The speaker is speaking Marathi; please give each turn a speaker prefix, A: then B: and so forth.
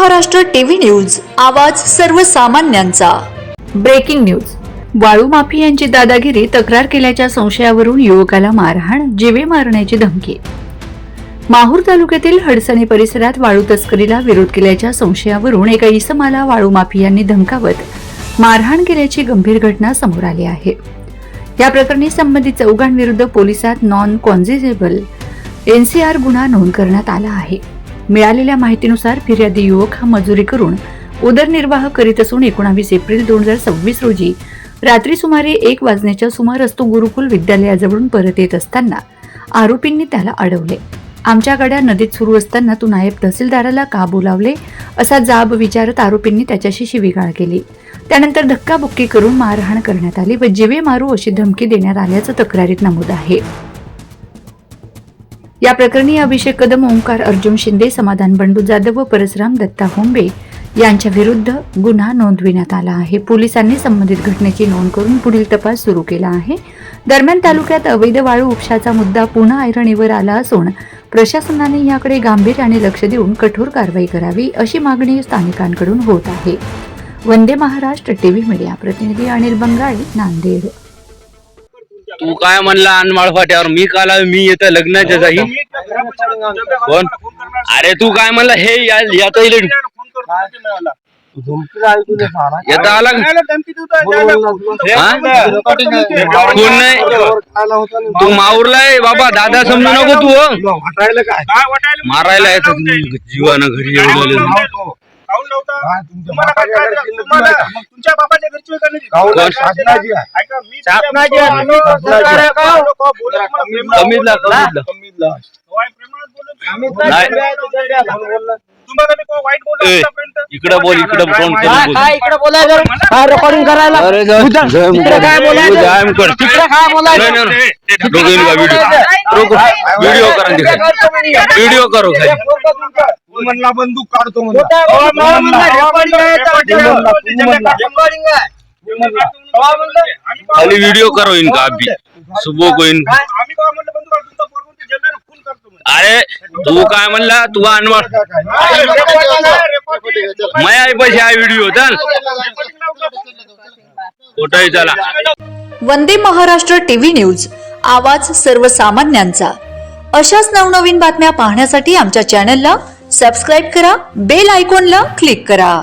A: महाराष्ट्र टीव्ही न्यूज, आवाज सर्वसामान्यांचा। Breaking news. वाळू माफियांची दादागिरी, तक्रार केल्याच्या संशयावरून युवकाला मारहाण, जीवे मारण्याची धमकी। माहूर तालुक्यातील हडसणी परिसरात वाळू तस्करीला विरोध केल्याच्या संशयावरून एका इसमाला वाळू माफियांनी धमकावत मारहाण केल्याची गंभीर घटना समोर आली आहे। या प्रकरणी संबंधित चौघांविरुद्ध पोलिसात नॉन कॉन्झिजेबल NCR गुन्हा नोंद करण्यात आला आहे। मिळालेल्या माहितीनुसार फिर्यादी युवक हा मजुरी करून उदरनिर्वाह करीत असून 19 एप्रिल 2026 रोजी रात्री सुमारे 1 वाजण्याच्या सुमारास तो गुरुकुल विद्यालयाजवळून परत येत असताना आरोपींनी त्याला अडवले। आमच्या गाड्या नदीत सुरू असताना तू नायब तहसीलदाराला का बोलावले असा जाब विचारत आरोपींनी त्याच्याशी शिवीगाळ केली। त्यानंतर धक्काबुक्की करून मारहाण करण्यात आली व जीवे मारू अशी धमकी देण्यात आल्याचं तक्रारीत नमूद आहे। या प्रकरणी अभिषेक कदम, ओंकार अर्जुन शिंदे, समाधान बंडू जाधव व परसराम दत्ता होंबे यांच्या विरुद्ध गुन्हा नोंदविण्यात आला आहे। पोलिसांनी संबंधित घटनेची नोंद करून पुढील तपास सुरू केला आहे। दरम्यान तालुक्यात अवैध वाळू उपशाचा मुद्दा पुन्हा ऐरणीवर आला असून प्रशासनाने याकडे गांभीर्याने लक्ष देऊन कठोर कारवाई करावी अशी मागणी स्थानिकांकडून होत आहे। वंदे महाराष्ट्र टीव्ही मीडिया प्रतिनिधी अनिल बंगाळी, नांदेड।
B: तू काय म्हणला अनमाळ फाट्यावर? मी काल मी येतं लग्नाच्या जाई कोण? अरे तू काय म्हणला? हे याचा इलेट येता आला कोण नाही? तू माऊरलाय बाबा, दादा समजू नको तू। मारायला येत जीवानं घरी येऊन
C: तुमच्या बाबाच्या घरची
B: इकडे बोल, इकडे
C: रेकॉर्डिंग करायला
B: व्हिडिओ करो
C: म्हणला बंदूक काढतो
B: खाली व्हिडिओ करो इनका अभी सुबह को इनका। अरे तू काय म्हणला? तू अनवळ मैं आई पैसे आहे व्हिडिओ चल कुठेही चला।
A: वंदे महाराष्ट्र टीव्ही न्यूज, आवाज सर्वसामान्यांचा। अशाच नवनवीन बातम्या पाहण्यासाठी आमच्या चॅनलला सबस्क्राइब करा, बेल आयकॉनला क्लिक करा।